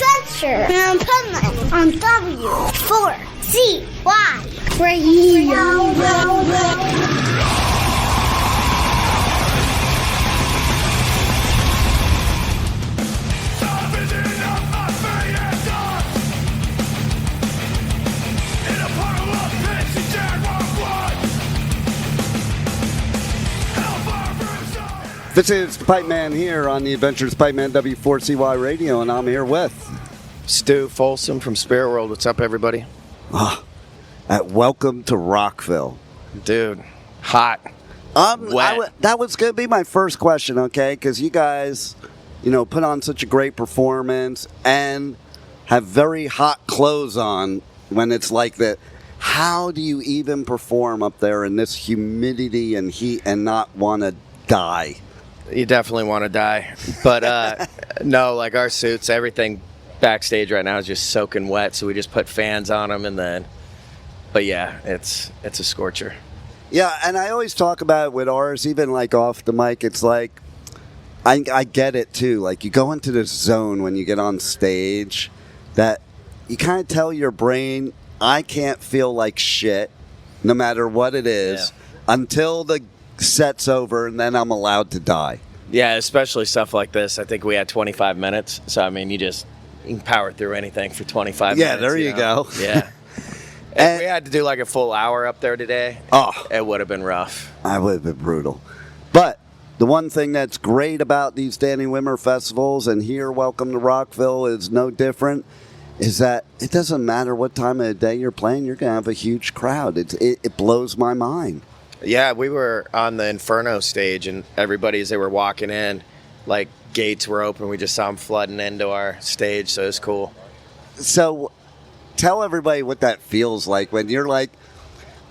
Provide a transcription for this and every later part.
adventure in Pipeman on W4CY Radio. This is Pipeman here on the Adventures of Pipeman W4CY Radio, and I'm here with Stu Folsom from SpiritWorld. What's up, everybody? At Welcome to Rockville. Dude, hot. Wet. That was going to be my first question, okay? Because you guys, put on such a great performance and have very hot clothes on when it's like that. How do you even perform up there in this humidity and heat and not want to die? You definitely want to die. But no, like our suits, everything backstage right now is just soaking wet, so we just put fans on them but yeah, it's a scorcher. Yeah, and I always talk about it with ours, even like off the mic. It's like, I get it too. Like you go into this zone when you get on stage that you kind of tell your brain, I can't feel like shit no matter what it is until the set's over, and then I'm allowed to die. Yeah, especially stuff like this. I think we had 25 minutes, so I mean, you can power through anything for 25 minutes. Yeah, there you go. Yeah. If we had to do like a full hour up there today, it would have been rough. I would have been brutal. But the one thing that's great about these Danny Wimmer festivals, and here, Welcome to Rockville, is no different, is that it doesn't matter what time of the day you're playing, you're going to have a huge crowd. It blows my mind. Yeah, we were on the Inferno stage, and everybody, as they were walking in, like, gates were open. We just saw them flooding into our stage, so it was cool. So tell everybody what that feels like when you're, like,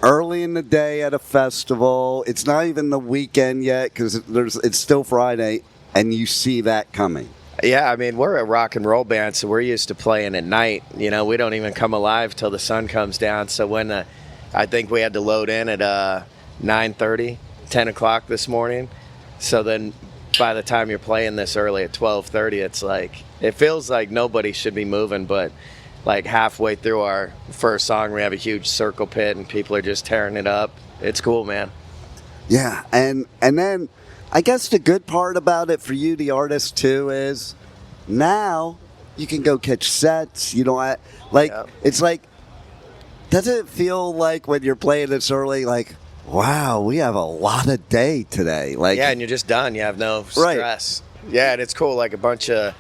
early in the day at a festival. It's not even the weekend yet because it's still Friday, and you see that coming. Yeah, I mean, we're a rock and roll band, so we're used to playing at night. We don't even come alive till the sun comes down. So when I think we had to load in at 9:30, 10 o'clock this morning. So then by the time you're playing this early at 12:30, it's like, it feels like nobody should be moving, but like halfway through our first song, we have a huge circle pit and people are just tearing it up. It's cool, man. Yeah, and then I guess the good part about it for you, the artist, too, is now you can go catch sets. It's like, does it feel like when you're playing this early, like, wow, we have a lot of day today. And you're just done. You have no stress. Right. Yeah, and it's cool. Like a bunch of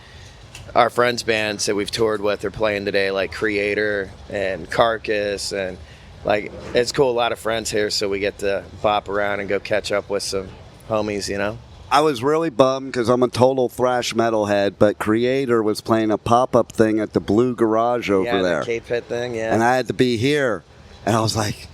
our friends' bands that we've toured with are playing today, like Creator and Carcass, and like it's cool. A lot of friends here, so we get to bop around and go catch up with some homies. I was really bummed because I'm a total thrash metal head, but Creator was playing a pop-up thing at the Blue Garage over there. Yeah, the K-Pit thing, yeah. And I had to be here, and I was like,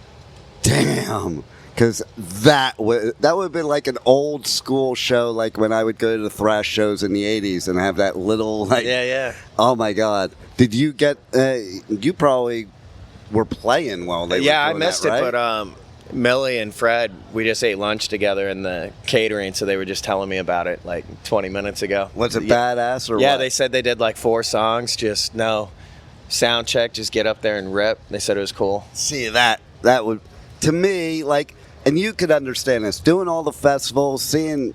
damn. Because that would have been like an old school show, like when I would go to the thrash shows in the 80s and have that little, like... Yeah. Oh, my God. Did you get... you probably were playing while they were doing I missed that, right? it, but Millie and Fred, we just ate lunch together in the catering, so they were just telling me about it like 20 minutes ago. Was it badass or what? Yeah, they said they did like 4 songs, just no sound check, just get up there and rip. They said it was cool. See, that would... To me, like... And you could understand this. Doing all the festivals, seeing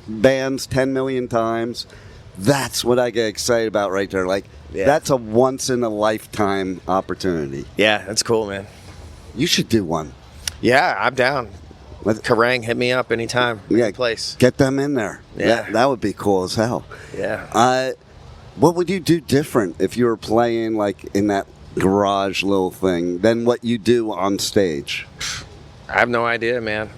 bands 10 million times, that's what I get excited about right there. Like, that's a once-in-a-lifetime opportunity. Yeah, that's cool, man. You should do one. Yeah, I'm down. Kerrang, hit me up anytime. Any place. Get them in there. Yeah. That would be cool as hell. Yeah. What would you do different if you were playing, like, in that garage little thing than what you do on stage? I have no idea, man.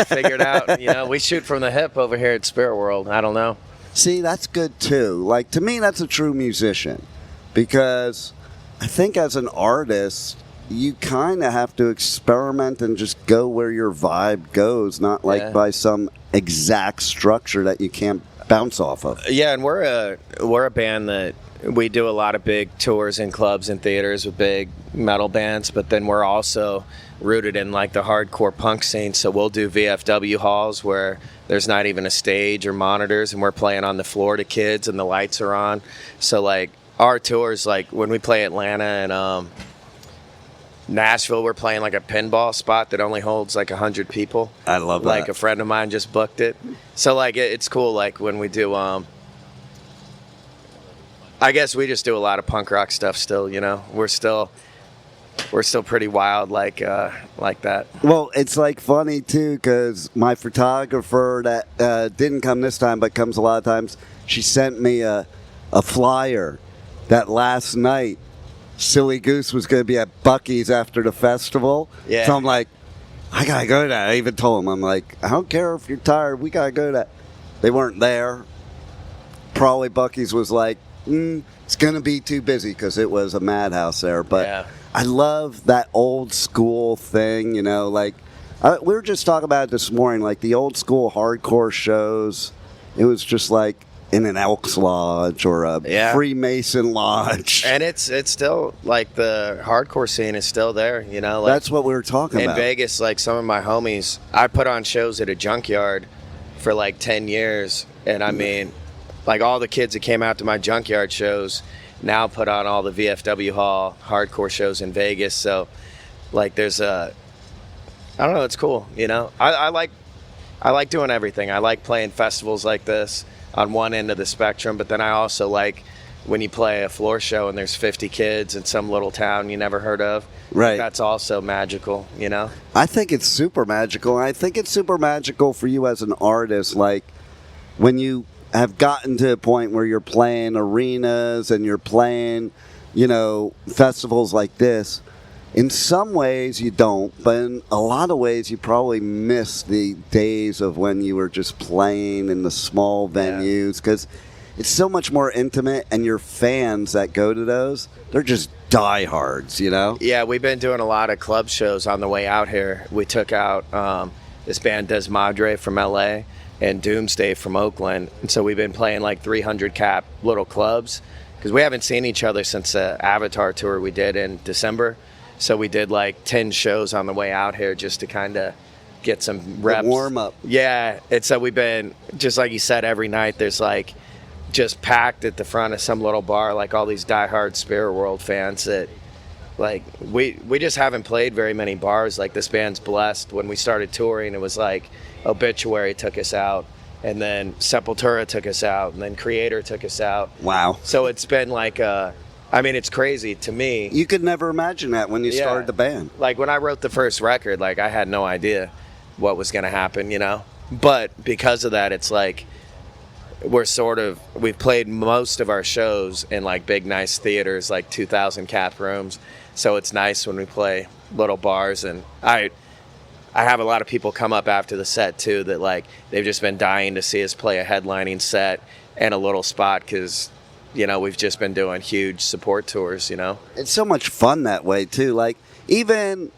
Figure it out. We shoot from the hip over here at SpiritWorld. I don't know. See, that's good, too. Like, to me, that's a true musician. Because I think as an artist, you kind of have to experiment and just go where your vibe goes, not like by some exact structure that you can't bounce off of. Yeah, and we're a band that we do a lot of big tours in clubs and theaters with big metal bands, but then we're also rooted in like the hardcore punk scene, so we'll do VFW halls where there's not even a stage or monitors, and we're playing on the floor to kids and the lights are on. So like our tours, like when we play Atlanta and Nashville, we're playing like a pinball spot that only holds like 100 people. I love that. Like a friend of mine just booked it. So like it's cool. Like when we do, I guess we just do a lot of punk rock stuff still. You know, we're still pretty wild like that. Well, it's like funny too because my photographer that didn't come this time but comes a lot of times. She sent me a flyer that last night Silly Goose was going to be at Buc-ee's after the festival. Yeah. So I'm like, I got to go to that. I even told him, I'm like, I don't care if you're tired. We got to go to that. They weren't there. Probably Buc-ee's was like, it's going to be too busy because it was a madhouse there. But Yeah. I love that old school thing, you know, like we were just talking about it this morning, like the old school hardcore shows. It was just like in an Elks Lodge or a Freemason Lodge. And it's still like the hardcore scene is still there, you know. Like, that's what we were talking about. In Vegas, like some of my homies, I put on shows at a junkyard for like 10 years. And I mean, like all the kids that came out to my junkyard shows now put on all the VFW Hall hardcore shows in Vegas. So like there's I don't know, it's cool, you know. I like doing everything. I like playing festivals like this on one end of the spectrum, but then I also like when you play a floor show and there's 50 kids in some little town you never heard of. Right. That's also magical, you know? I think it's super magical. I think it's super magical for you as an artist. Like when you have gotten to a point where you're playing arenas and you're playing, you know, festivals like this. In some ways you don't, but in a lot of ways you probably miss the days of when you were just playing in the small venues because it's so much more intimate, and your fans that go to those, they're just diehards, you know? Yeah, we've been doing a lot of club shows on the way out here. We took out this band Desmadre from LA and Doomsday from Oakland, and so we've been playing like 300 cap little clubs because we haven't seen each other since the Avatar tour we did in December. So we did like 10 shows on the way out here just to kind of get some reps. The warm up. Yeah. And so we've been, just like you said, every night there's like just packed at the front of some little bar, like all these diehard SpiritWorld fans that like, we just haven't played very many bars. Like this band's blessed. When we started touring, it was like Obituary took us out, and then Sepultura took us out, and then Creator took us out. Wow. So it's been like I mean, it's crazy to me. You could never imagine that when you started the band. Like when I wrote the first record, like I had no idea what was going to happen, you know? But because of that, it's like we've played most of our shows in like big, nice theaters, like 2,000 cap rooms. So it's nice when we play little bars. And I have a lot of people come up after the set too that like they've just been dying to see us play a headlining set and a little spot because, you know, we've just been doing huge support tours, you know? It's so much fun that way, too. Like, even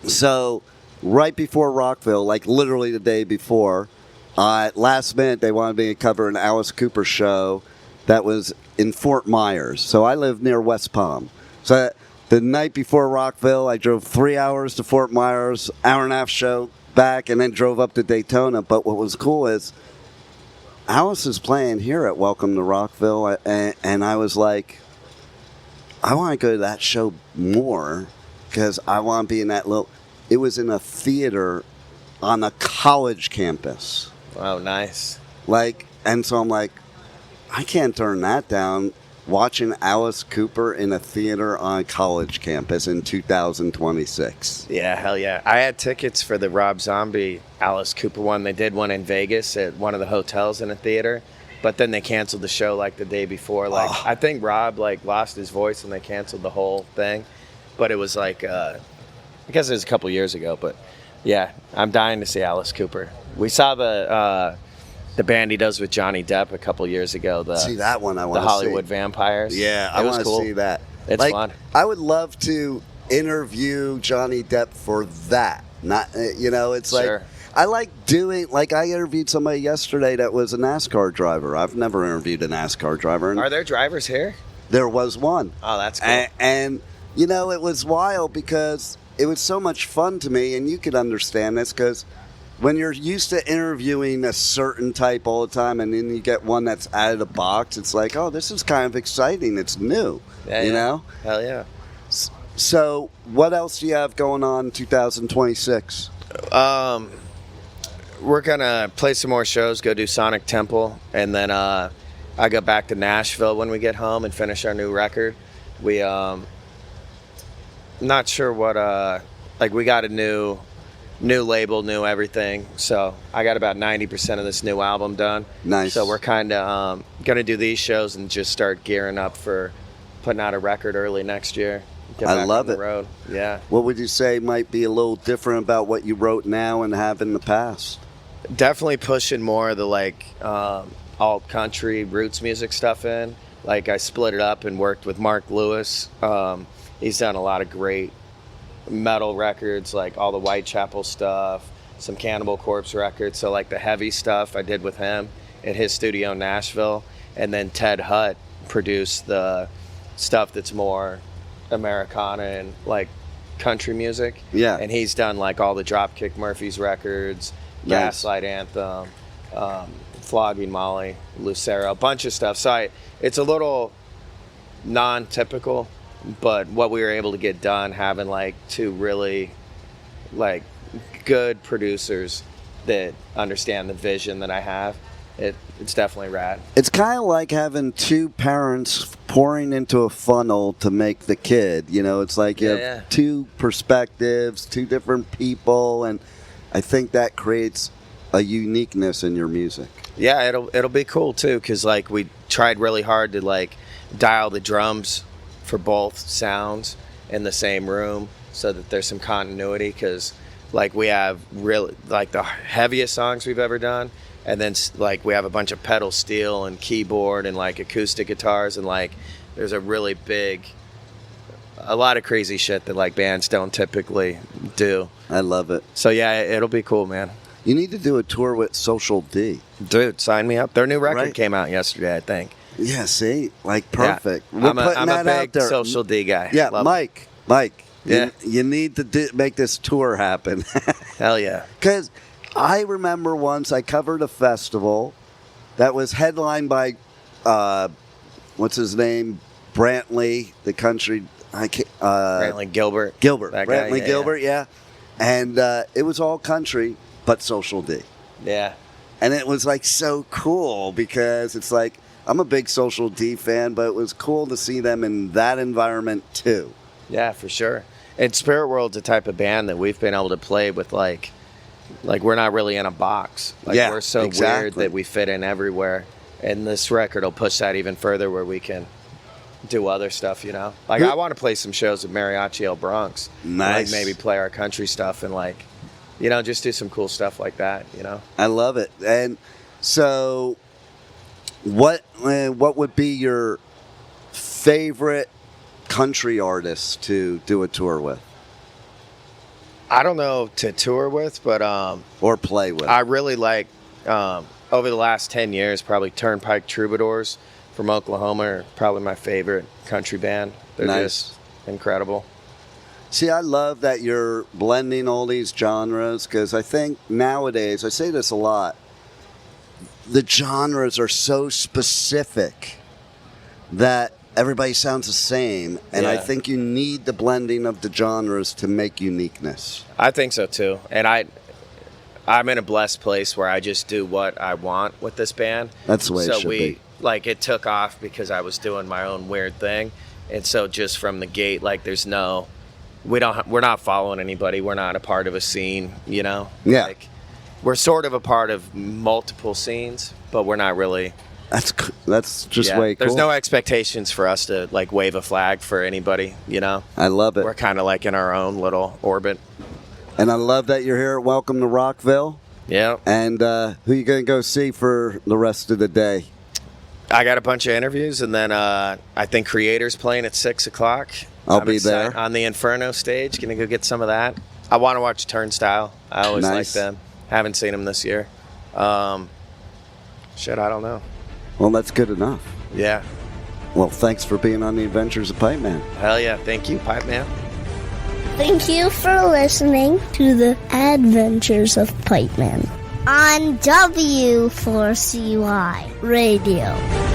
so, right before Rockville, like literally the day before, last minute they wanted me to cover an Alice Cooper show that was in Fort Myers. So I live near West Palm. So the night before Rockville, I drove 3 hours to Fort Myers, hour and a half show back, and then drove up to Daytona. But what was cool is Alice is playing here at Welcome to Rockville, and I was like, I want to go to that show more because I want to be in that little. It was in a theater on a college campus. Oh, nice. Like, and so I'm like, I can't turn that down. Watching Alice Cooper in a theater on a college campus in 2026. Yeah, hell yeah. I had tickets for the Rob Zombie Alice Cooper one. They did one in Vegas at one of the hotels in a theater, but then they canceled the show like the day before. Like I think Rob like lost his voice and they canceled the whole thing. But it was like I guess it was a couple years ago, but yeah, I'm dying to see Alice Cooper. We saw the band he does with Johnny Depp a couple years ago. See that one? I want to see the Hollywood Vampires. Yeah, I want to see that. It's like, fun. I would love to interview Johnny Depp for that. Not, you know, it's like Sure. I like doing. Like I interviewed somebody yesterday that was a NASCAR driver. I've never interviewed a NASCAR driver. And Are there drivers here? there was one. Oh, that's cool. And you know, it was wild because it was so much fun to me, and you could understand this because when you're used to interviewing a certain type all the time, and then you get one that's out of the box, it's like, oh, this is kind of exciting. It's new, you know? Hell yeah. So, what else do you have going on in 2026? We're gonna play some more shows, go do Sonic Temple, and then I go back to Nashville when we get home and finish our new record. We not sure what we got a new label, new everything. So I got about 90% of this new album done. Nice. So we're kind of gonna do these shows and just start gearing up for putting out a record early next year. Get I back love on it. the road. Yeah. What would you say might be a little different about what you wrote now and have in the past? Definitely pushing more of the alt country roots music stuff in. Like I split it up and worked with Mark Lewis. He's done a lot of great metal records, like all the Whitechapel stuff, some Cannibal Corpse records. So like the heavy stuff I did with him at his studio in Nashville. And then Ted Hutt produced the stuff that's more Americana and like country music. Yeah. And he's done like all the Dropkick Murphys records, Nice. Gaslight Anthem, Flogging Molly, Lucero, a bunch of stuff. So it's a little non-typical, but what we were able to get done having like two really like good producers that understand the vision that I have, it's definitely rad. It's kind of like having two parents pouring into a funnel to make the kid. You know, it's like you have two perspectives, two different people, and I think that creates a uniqueness in your music. Yeah, it'll be cool too, because like we tried really hard to like dial the drums for both sounds in the same room so that there's some continuity, because like we have really like the heaviest songs we've ever done, and then like we have a bunch of pedal steel and keyboard and like acoustic guitars, and like there's a lot of crazy shit that like bands don't typically do. I love it. So yeah, it'll be cool, man. You need to do a tour with Social D. Dude, sign me up. Their new record Right. came out yesterday, I think. Yeah, see? Like, perfect. Yeah. We're I'm putting a that out big there. Social D guy. Yeah, Love Mike, Yeah. you need to make this tour happen. it. Hell yeah. Because I remember once I covered a festival that was headlined by, what's his name? Brantley, the country. Brantley Gilbert. Gilbert. That guy, Brantley yeah, Gilbert, yeah. And it was all country, but Social D. Yeah. And it was like so cool because it's like, I'm a big Social D fan, but it was cool to see them in that environment too. Yeah, for sure. And SpiritWorld's a type of band that we've been able to play with like we're not really in a box. Like Yeah, we're so exactly. weird that we fit in everywhere. And this record will push that even further where we can do other stuff, you know? Like I want to play some shows with Mariachi El Bronx. Nice. Like maybe play our country stuff and like, you know, just do some cool stuff like that, you know? I love it. And so what would be your favorite country artist to do a tour with? I don't know to tour with, but Or play with? I really like, over the last 10 years, probably Turnpike Troubadours from Oklahoma are probably my favorite country band. They're Nice. just incredible. See, I love that you're blending all these genres because I think nowadays, I say this a lot, the genres are so specific that everybody sounds the same. And I Yeah. think you need the blending of the genres to make uniqueness. I think so too. And I'm in a blessed place where I just do what I want with this band. That's the way it So should be. like it took off because I was doing my own weird thing. And so just from the gate, like we're not following anybody. We're not a part of a scene, you know? Yeah. Like, we're sort of a part of multiple scenes, but we're not really. That's just way cool. There's no expectations for us to like wave a flag for anybody, you know? I love it. We're kind of like in our own little orbit. And I love that you're here at Welcome to Rockville. Yeah. And who you going to go see for the rest of the day? I got a bunch of interviews, and then I think Creator's playing at 6 o'clock. I'll I'm be excited. there. On the Inferno stage. Gonna go get some of that. I want to watch Turnstile. I always like Nice. them. Haven't seen them this year. I don't know. Well, that's good enough. Yeah. Well, thanks for being on the Adventures of Pipeman. Hell yeah. Thank you, Pipeman. Thank you for listening to the Adventures of Pipeman on W4CY Radio.